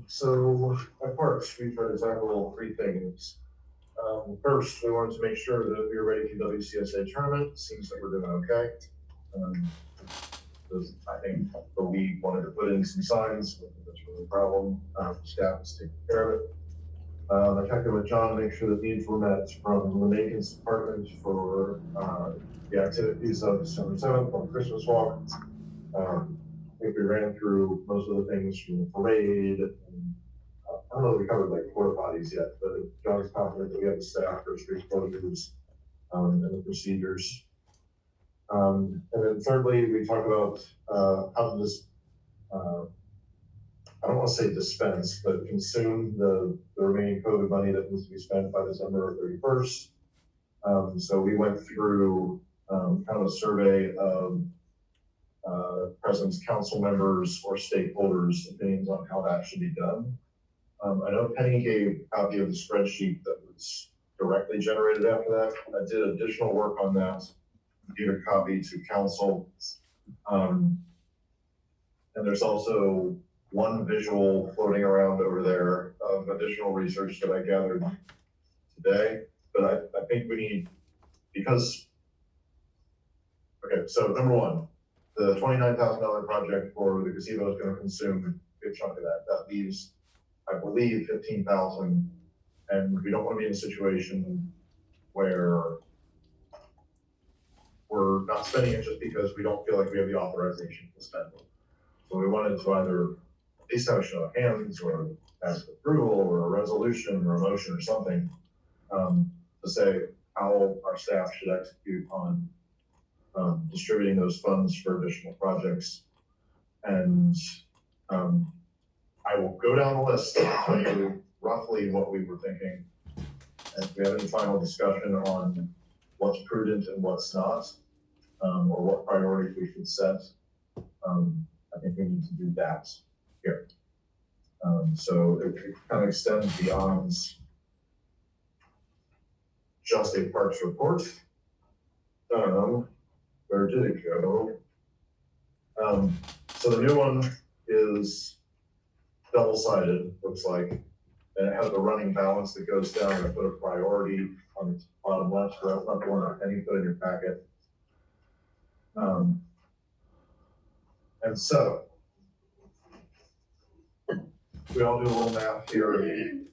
So at Parks, we try to tackle three things. First, we wanted to make sure that we were ready for WCSA tournament. Seems like we're doing okay. Um, because I think the league wanted to put in some signs. I think that's really a problem. Staff is taking care of it. I checked in with John to make sure that needs were met from the maintenance department for the activities of December 7th on Christmas walk. I think we ran through most of the things from the parade. And, I don't know if we covered like porta potties yet, but John's confident that we have the staff for street closures and the procedures. And then thirdly, we talked about how to just, I don't want to say dispense, but consume the remaining COVID money that needs to be spent by December 31st. So we went through kind of a survey of president's council members or stakeholders' opinions on how that should be done. I know Penny gave a copy of the spreadsheet that was directly generated after that. I did additional work on that, gave a copy to council. And there's also one visual floating around over there of additional research that I gathered today. But I think we need, because, okay, so number one, the $29,000 project for the gazebo is going to consume a big chunk of that. That leaves, I believe, 15,000, and we don't want to be in a situation where we're not spending it just because we don't feel like we have the authorization to spend it. So we wanted to either at least have a show of hands or ask approval or a resolution or a motion or something to say how our staff should execute on distributing those funds for additional projects. And I will go down the list and tell you roughly what we were thinking. And if we have any final discussion on what's prudent and what's not, or what priorities we should set, I think we need to do that here. So it kind of extends beyond just a parks report. Where did it go? So the new one is double-sided, looks like, and it has a running balance that goes down. I put a priority on the bottom left, so that's not the one any put in your packet. And so we all do a little math here.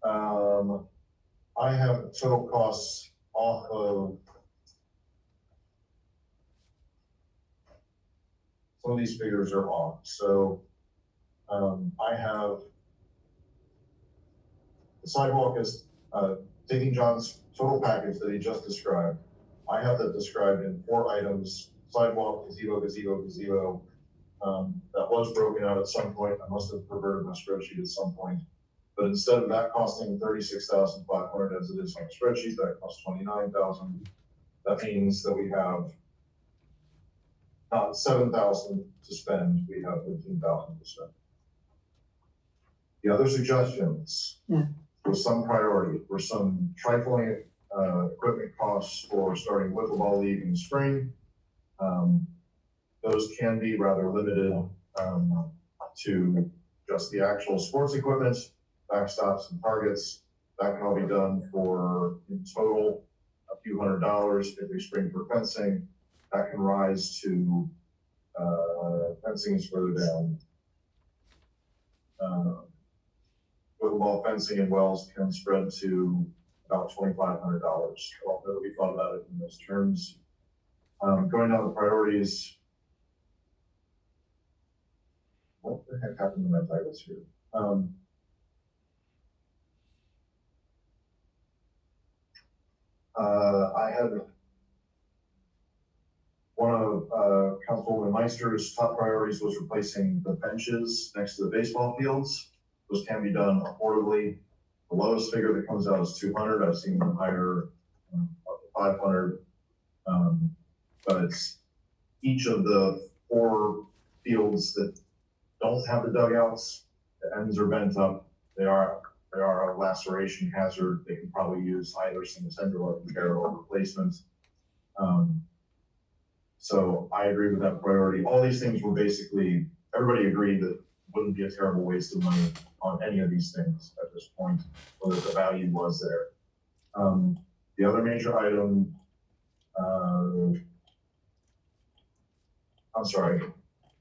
I have total costs off of some of these figures are off. So I have the sidewalk is taking John's total package that he just described. I have that described in 4 items: sidewalk, gazebo, gazebo, gazebo. That was broken out at some point. I must have perverted my spreadsheet at some point. But instead of that costing $36,500 as it is on the spreadsheet, that costs $29,000. That means that we have not $7,000 to spend, we have $15,000 to spend. The other suggestions were some priority, were some trifling equipment costs for starting Wiffle League in the spring. Those can be rather limited to just the actual sports equipment, backstops and targets. That can all be done for, in total, a few $100. If we spring for fencing, that can rise to, fencing is further down. Wiffle fencing and wells can spread to about $2,500. Although we thought about it in those terms. Going down the priorities, what the heck happened to my titles here? I had one of Councilwoman Meister's top priorities was replacing the benches next to the baseball fields. Those can be done affordably. The lowest figure that comes out is 200. I've seen them higher, up to 500. But it's each of the 4 fields that don't have the dugouts. The ends are bent up. They are a laceration hazard. They can probably use either single or repair or replacement. So I agree with that priority. All these things were basically, everybody agreed that wouldn't be a terrible waste of money on any of these things at this point, whether the value was there. The other major item, I'm sorry,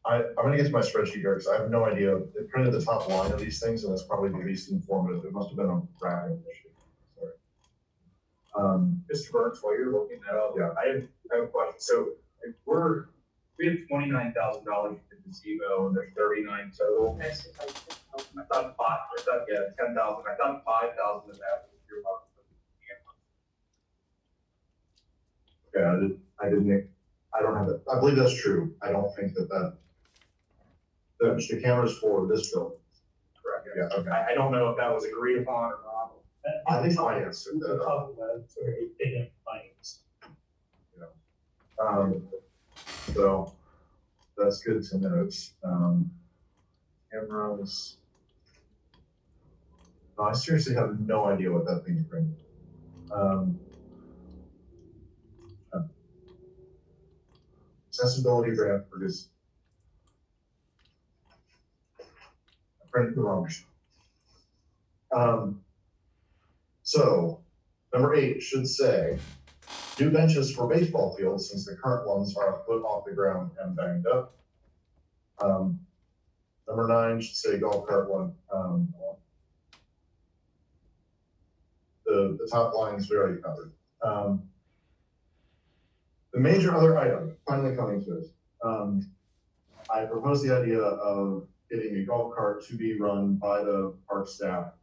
I'm gonna get to my spreadsheet here because I have no idea. It printed the top line of these things, and that's probably the least informative. It must have been a wrapping issue. Sorry. Mr. Burns, while you're looking that up, Yeah. I have a question. So if we have $29,000 for the gazebo and there's 39 total. I thought 10,000. I thought 5,000 of that was your mark for the camera. Yeah, I don't have that. I believe that's true. I don't think that the camera's for this building. Correct. Yeah, okay. I don't know if that was agreed upon or not. I think finance took that up. So that's good to note. Cameras. No, I seriously have no idea what that thing printed. Accessibility grant for this. I printed the wrong sheet. So number 8 should say new benches for baseball fields since the current ones are a foot off the ground and banged up. Number 9 should say golf cart one. The top line is very covered. The major other item, finally coming to it, I proposed the idea of getting a golf cart to be run by the park staff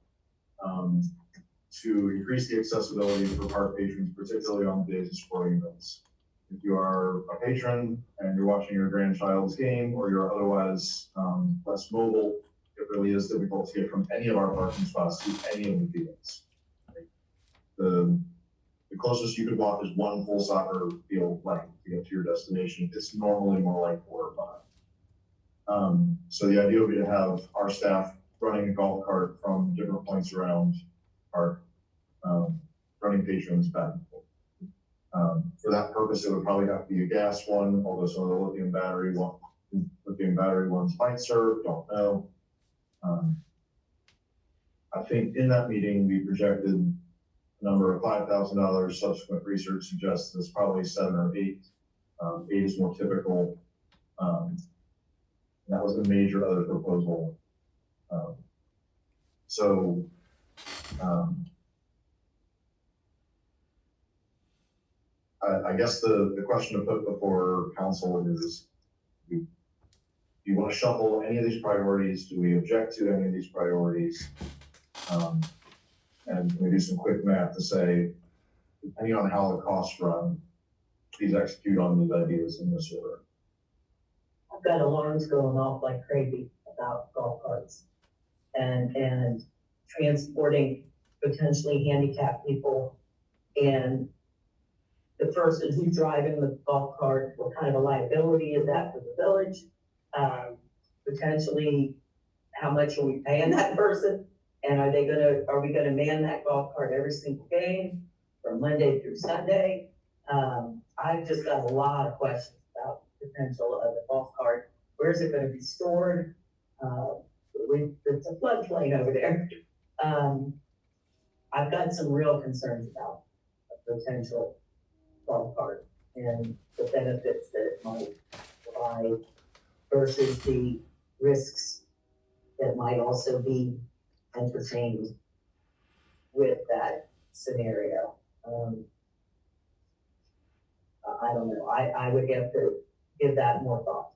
to increase the accessibility for park patrons, particularly on the days of sporting events. If you are a patron and you're watching your grandchild's game, or you're otherwise less mobile, it really is difficult to get from any of our parking spots to any of the fields. The closest you could walk is one full soccer field length to get to your destination. It's normally more like 4 or 5. So the idea would be to have our staff running a golf cart from different points around our running patrons back and forth. For that purpose, it would probably have to be a gas one, although some of the lithium battery ones might serve, don't know. I think in that meeting, we projected a number of $5,000. Subsequent research suggests it's probably 7 or 8. 8 is more typical. That was a major other proposal. I guess the question to put before council is, do you want to shuffle any of these priorities? Do we object to any of these priorities? And we do some quick math to say, depending on how the costs run, please execute on these ideas in this order. I've got alarms going off like crazy about golf carts and transporting potentially handicapped people. And the person who's driving the golf cart, what kind of a liability is that for the village? Potentially, how much are we paying that person? And are we gonna man that golf cart every single game from Monday through Sunday? I've just got a lot of questions about the potential of the golf cart. Where's it gonna be stored? It's a floodplain over there. I've got some real concerns about a potential golf cart and the benefits that it might provide versus the risks that might also be entertained with that scenario. I don't know. I would have to give that more thought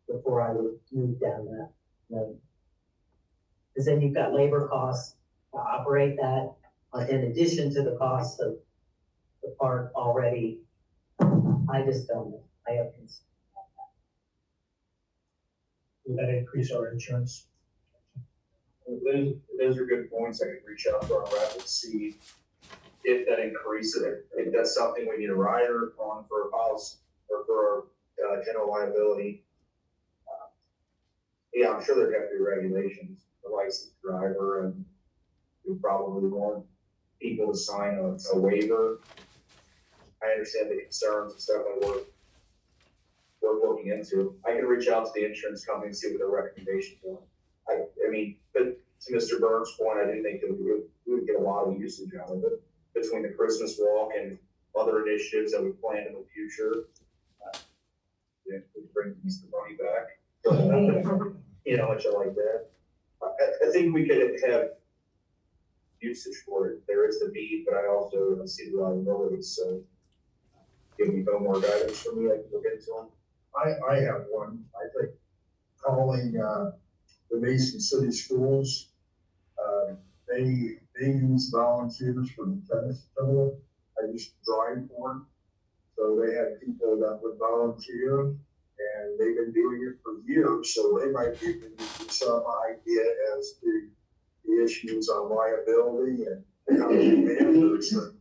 before I would move down that lane. Because then you've got labor costs to operate that, in addition to the cost of the park already. I just don't know. I have concerns. Would that increase our insurance? Those are good points. I could reach out to our rep and see if that increases, if that's something we need a rider on for a policy or for our general liability. Yeah, I'm sure there'd have to be regulations, the licensed driver, and we probably want people to sign a waiver. I understand the concerns and stuff, and we're worth looking into. I can reach out to the insurance company and see what their recommendations are. I mean, but to Mr. Burns' point, I do think that we would get a lot of usage out of it between the Christmas walk and other initiatives that we plan in the future. Yeah, we bring Mr. Money back. You know, much like that. I think we could have usage for it. There is the need, but I also see the liability, so give me no more guidance from me, I can look into them. I have one, I think, calling, the Mason City Schools. They use volunteers for the tennis tournament. I used to drive for them. So they had people that would volunteer, and they've been doing it for years, so they might give you some idea as to the issues on liability and how to manage it.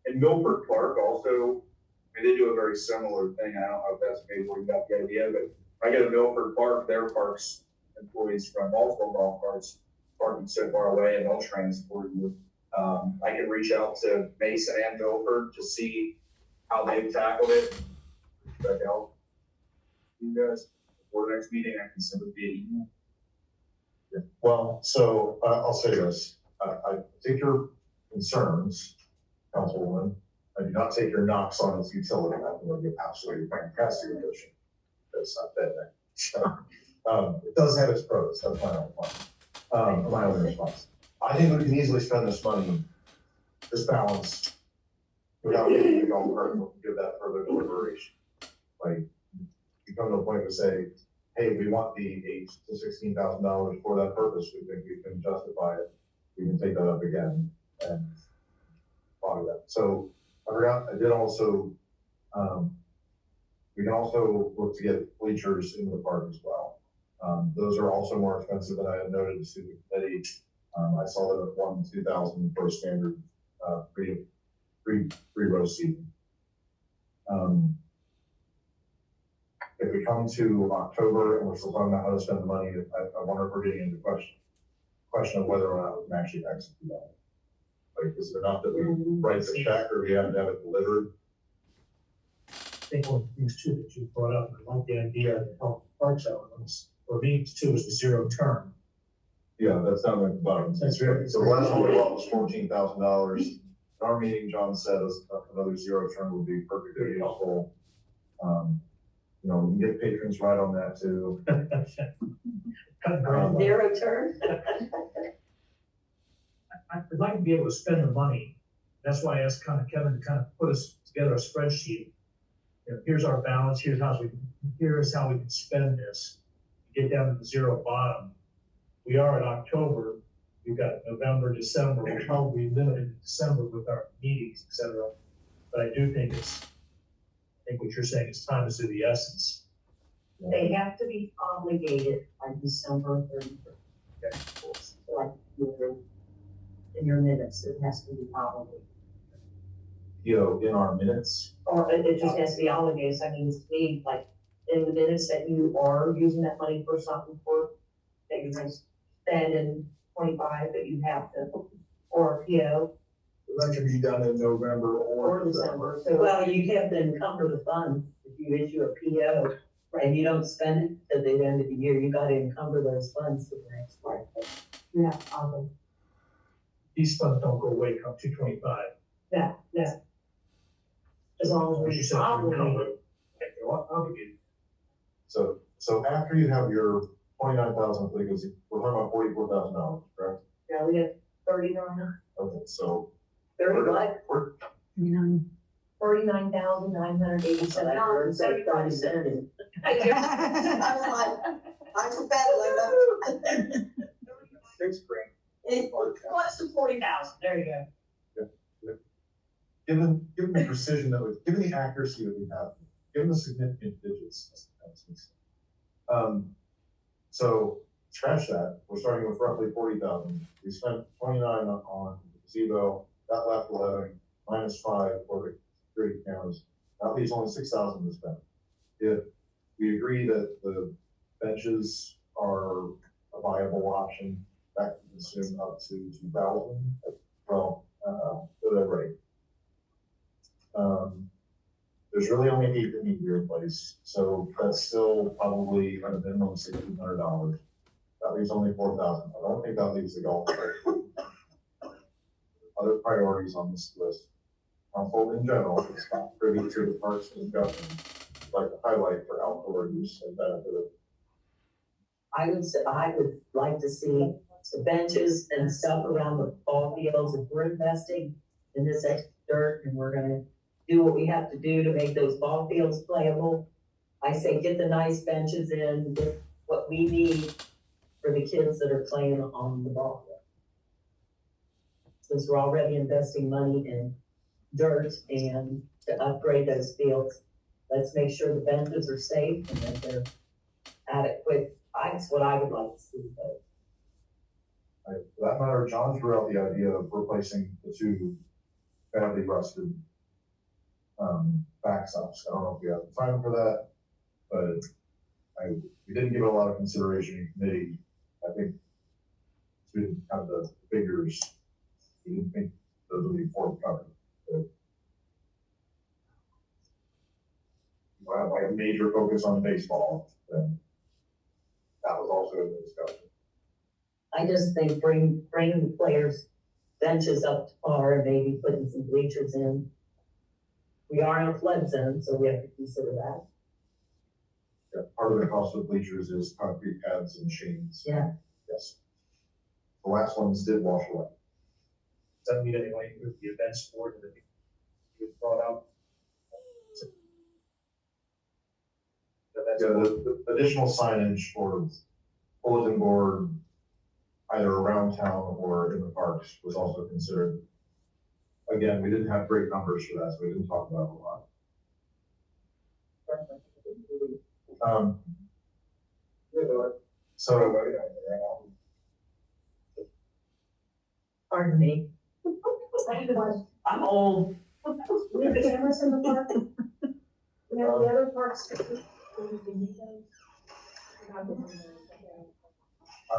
In Milford Park also, I mean, they do a very similar thing. I don't know if that's maybe where you got the idea, but I go to Milford Park, their parks employees from multiple golf carts parking so far away, and they'll transport you. I can reach out to Mason and Milford to see how they've tackled it. That help you guys before the next meeting. I can send it via email. Well, so I'll say this, I take your concerns, Councilwoman. I do not take your knocks on its utility. I think it'll be absolutely fantastic addition. That's not bad thing. So, it does have its pros, that's my own point. My own response. I think we can easily spend this money, this balance, without getting the golf cart, we'll give that further deliberation. Like, you come to a point to say, hey, we want the $8,000 to $16,000 for that purpose, we think we can justify it, we can take that up again and follow that. So, I forgot, I did also, we can also look to get bleachers in the park as well. Those are also more expensive than I had noted to the committee. I saw them at $2,000 for a standard, three row seating. If we come to October and we're still talking about how to spend the money, I wonder if we're getting into question of whether or not we can actually execute that. Like, is it enough that we write the check, or we have to have it delivered? I think one of the things too that you brought up, I like the idea of the health parks elements, for me too, is the zero turn. Yeah, that's down at the bottom. That's right. So the last one we bought was $14,000. In our meeting, John said another zero turn would be perfectly helpful. You know, we can get patrons right on that too. Zero turn? I'd like to be able to spend the money. That's why I asked kind of Kevin to kind of put us together a spreadsheet. You know, here's our balance, here's how we can spend this, get down to the zero bottom. We are in October, we've got November, December, we're probably limited to December with our meetings, et cetera. But I do think I think what you're saying is time is of the essence. They have to be obligated by December 31st. Like, in your minutes, it has to be obligated. You know, in our minutes, Or it just has to be obligated, so I mean, to me, like, in the minutes that you are using that money for something for, that you're gonna spend in 25, that you have to, or a PO, That can be done in November or December. So, well, you have to encumber the funds, if you issue a PO, and you don't spend it till the end of the year, you gotta encumber those funds to the next part. Yeah, These funds don't go away come 2/25. yeah. As long As as you we said, obligated. they're obligated. so after you have your 29,000 for the gazebo, we're talking about $44,000, correct? Yeah, we have 39, Okay, so 31, we're 39,987 dollars and 75 cents. I was like, I took that $6 grand. What's the 40,000? There you go. given the precision that we, given the accuracy that we have, given the significant digits. So scratch that, we're starting with roughly 40,000. We spent 29 on the gazebo, that left 11, minus 5 for the security cameras. That leaves only 6,000 to spend. If we agree that the benches are a viable option, that can consume up to 2,000, well, whatever rate. there's really only 8 that need to be replaced, so that's still probably at a minimum $1,600. That leaves only 4,000. I don't think that leaves the golf cart. Other priorities on this list. Council in general, it's not privy to the parks discussion, like to highlight for outdoor use and benefit of. I would like to see the benches and stuff around the ball fields. If we're investing in this extra dirt and we're gonna do what we have to do to make those ball fields playable, I say get the nice benches in, get what we need for the kids that are playing on the ball field. Since we're already investing money in dirt and to upgrade those fields, let's make sure the benches are safe and that they're adequate. That's what I would like to see, but For that matter, John threw out the idea of replacing the 2 badly rusted backstops. I don't know if we have time for that, but we didn't give it a lot of consideration in committee. I think we didn't have the figures. We didn't think those would be forthcoming. But you have like a major focus on baseball, then that was also in the discussion. I just think bring the players' benches up to par and maybe putting some bleachers in. We are in a flood zone, so we have to consider that. Yeah, part of the cost of bleachers is concrete pads and chains. Yeah. Yes. The last ones did wash away. Doesn't mean anyway, with the events board that you brought out. So that's Yeah, the additional signage or bulletin board, either around town or in the parks, was also considered. Again, we didn't have great numbers for that, so we didn't talk about it a lot. So, Pardon me. I'm old. We have cameras in the park. We have the other parks. I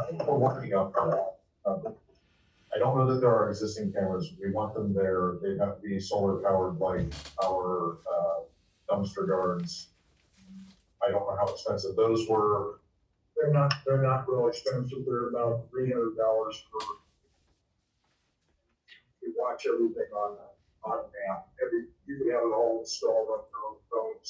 think we're working up for that. I don't know that there are existing cameras. We want them there. They have to be solar powered like our dumpster guards. I don't know how expensive those were. They're not real expensive, they're about $300 per. We watch everything on map, you have it all installed on your own phones.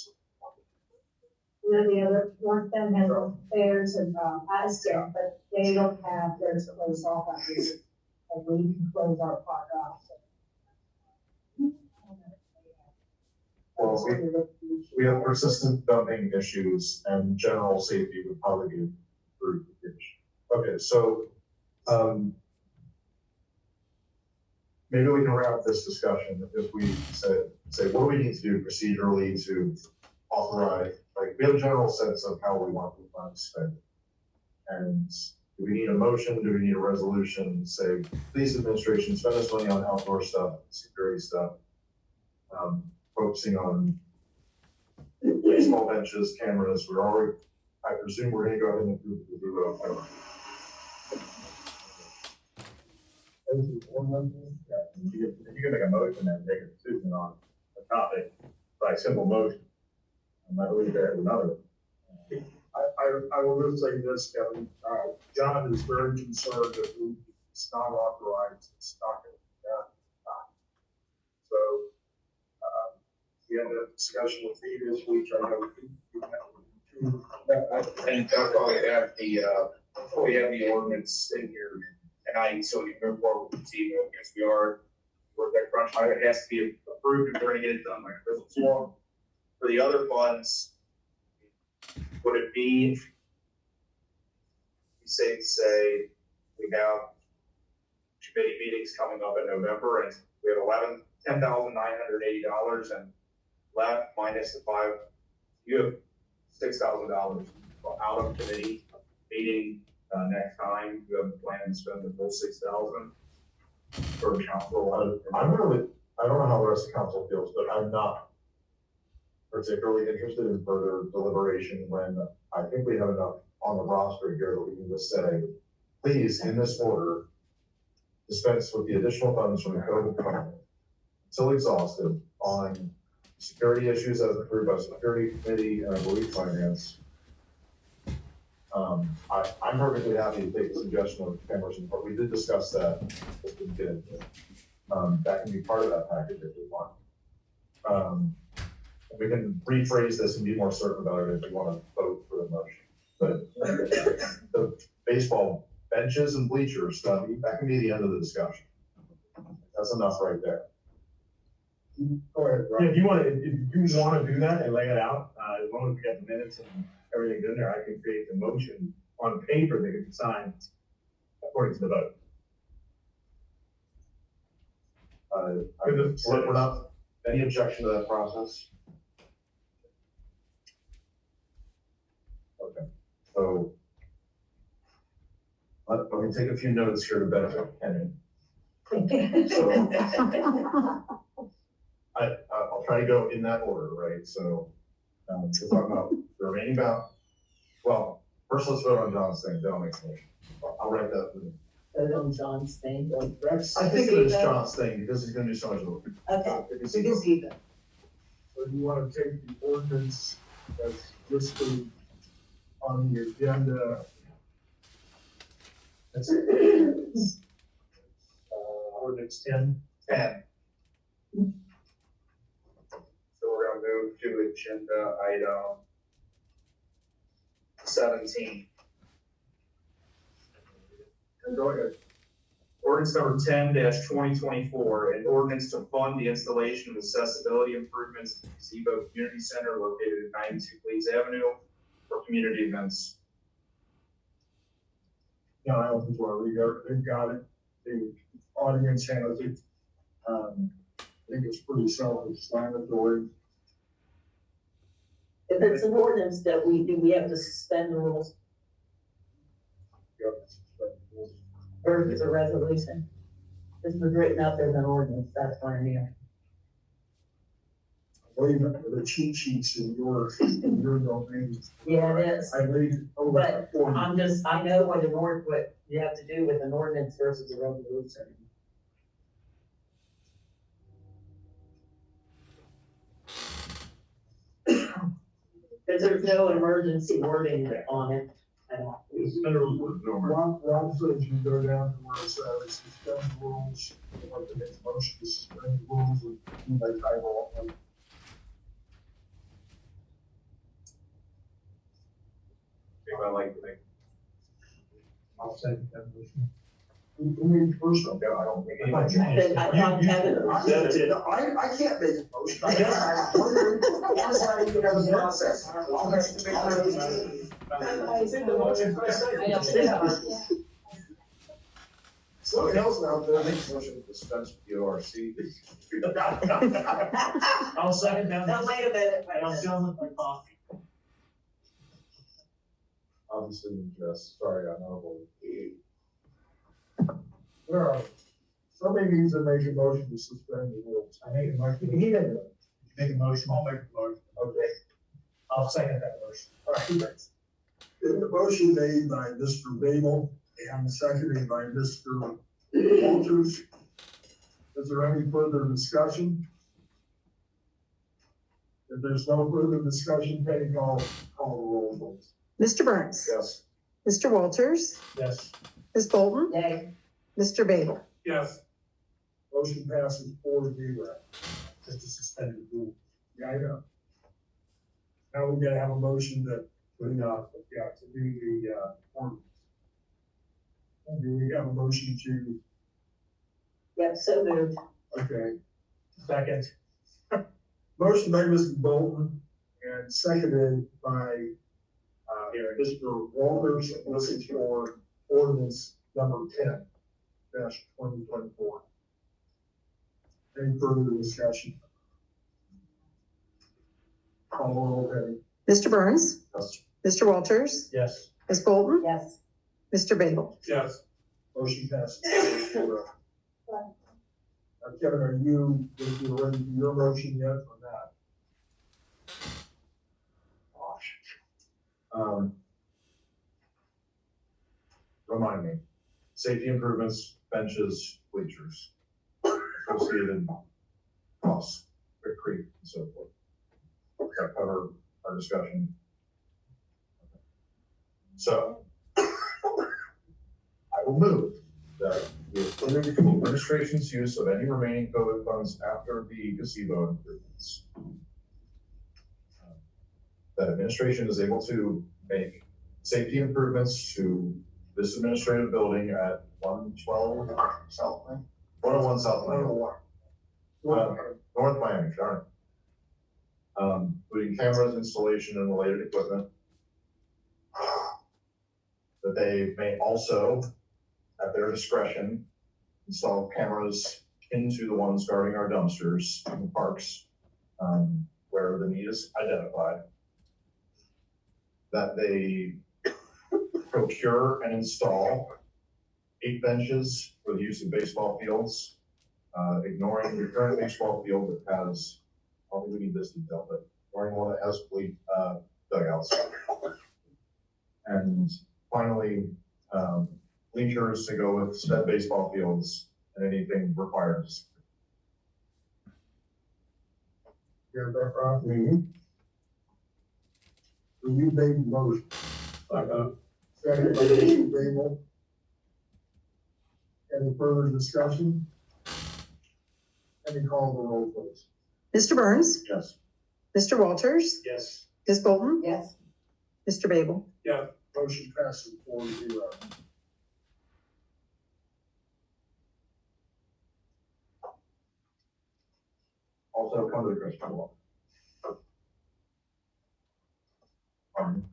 And then the other, North Bend has fairs and, Aztec, but they don't have theirs closed off on this. And we can close our park off. Well, we have persistent dumping issues and general safety would probably be improved. Okay, so, maybe we can wrap this discussion if we say, what do we need to do procedurally to authorize, like, we have a general sense of how we want the funds spent. And do we need a motion? Do we need a resolution? Say, please administration, spend this money on outdoor stuff, security stuff, focusing on baseball benches, cameras. I presume we're gonna go ahead and approve the Gazebo. You can make a motion and make a decision on a topic by simple motion. And I believe there is another. I will just say this, Kevin, John is very concerned that it's not authorized, it's not gonna be done. So, we had a discussion with me this week, I know we met with I think that's why we have the ordinance in here tonight, so we can move forward with the Gazebo, because we're at crunch time, it has to be approved, and we're gonna get it done by Christmas long. For the other funds, would it be, say, we have committee meetings coming up in November, and we have $10,980 and left minus the you have $6,000 out of committee meeting next time. You have a plan to spend the full $6,000 for council. I don't know how the rest of council feels, but I'm not particularly interested in further deliberation when I think we have enough on the roster here that we can just say, please, in this order, dispense with the additional funds from the code fund until exhausted on security issues as approved by security committee and I believe finance. I'm perfectly happy to take the suggestion of cameras in court. We did discuss that. Just didn't get into it. That can be part of that package if we want. We can rephrase this and be more certain about it if we want to vote for the motion. But the baseball benches and bleachers, that can be the end of the discussion. That's enough right there. Go ahead, Yeah, Brian. if you wanna do that and lay it out, as long as we get the minutes and everything's in there, I can create the motion on paper that can be signed according to the vote. We're not, any objection to that process? Okay, so let me take a few notes here to benefit Kenny. So I'll try to go in that order, right? So we're talking about the remaining balance. Well, first let's vote on John's thing, then I'll make a motion. I'll write that. Vote on John's thing, like Rex. I think it is John's thing because he's gonna do so much of it. Okay, so gazebo. So you wanna take the ordinance that's listed on the agenda, That's ordinance 10. 10. So we're gonna move to agenda item 17. go ahead. Ordinance number 10-2024, an ordinance to fund the installation of accessibility improvements at the Gazebo Community Center located at 92 Leeds Avenue for community events. No, I don't think they've got it. The audience has it. I think it's pretty self-explanatory. If it's an ordinance that we have to suspend the rules, or if it's a resolution. This was written up as an ordinance, that's why I'm here. Believe it, the cheat sheets in your domain. Yeah, it is. I read it over But for you. I know what what you have to do with an ordinance versus a resolution. Cause there's no emergency wording on it at all. Rob says you go down to where it says suspend rules, you want to make a motion to suspend rules and by title only. Anybody like to make? I'll second that motion. Who made the first one? I don't think I thought Kevin. I can't make a motion. I wonder, honestly, you know, the process. I'll have to make a motion. Something else out there, I think motion to dispense with URC. I'll second that. No, wait a minute, wait a I'll minute. tell them my coffee. Obviously, just, sorry, I'm not a lawyer. Where are we? Somebody needs to make a motion to suspend the rules. I make a motion. He didn't do it. Make a motion. I'll make a motion. Okay. I'll second that motion. All right. The motion made by Mr. Babel and seconded by Mr. Walters. Is there any further discussion? If there's no further discussion, Penny, call the roll, please. Mr. Burns, Yes. Mr. Walters, Yes. Ms. Bolton, Yay. Mr. Babel. Yes. Motion passes 4-0. Just to suspend the rule. Yeah, I know. Now we gotta have a motion to do the, ordinance. And do we have a motion to, Yep, so moved. okay, Second. motion by Mr. Bolton and seconded by, Mr. Walters, this is for ordinance number 10-2024. Any further discussion? Call the roll, Penny. Mr. Burns, Yes. Mr. Walters, Yes. Ms. Bolton, Yes. Mr. Babel. Yes. Motion passes 4-0. Kevin, are you ready to do your motion yet or not? Gosh. Remind me, safety improvements, benches, bleachers, associated costs. Quick Creek and so forth. That cover our discussion. So I will move that we approve the administration's use of any remaining COVID funds after the gazebo improvements. That administration is able to make safety improvements to this administrative building at 112 South Main, 101 South Main, North Miami, darn. Including cameras, installation, and related equipment. That they may also, at their discretion, install cameras into the ones guarding our dumpsters in the parks, where the need is identified. That they procure and install 8 benches for the use of baseball fields, ignoring the current baseball field that has, I don't think we need this detail, but ignoring one that has complete dugouts. And finally, bleachers to go with said baseball fields and anything required. Hear that, Rob? You made the motion. Second by Mr. Babel. Any further discussion? Any call the roll, please? Mr. Burns, Yes. Mr. Walters, Yes. Ms. Bolton, Yes. Mr. Babel. Motion passes 4-0. Also come to the Christian wall.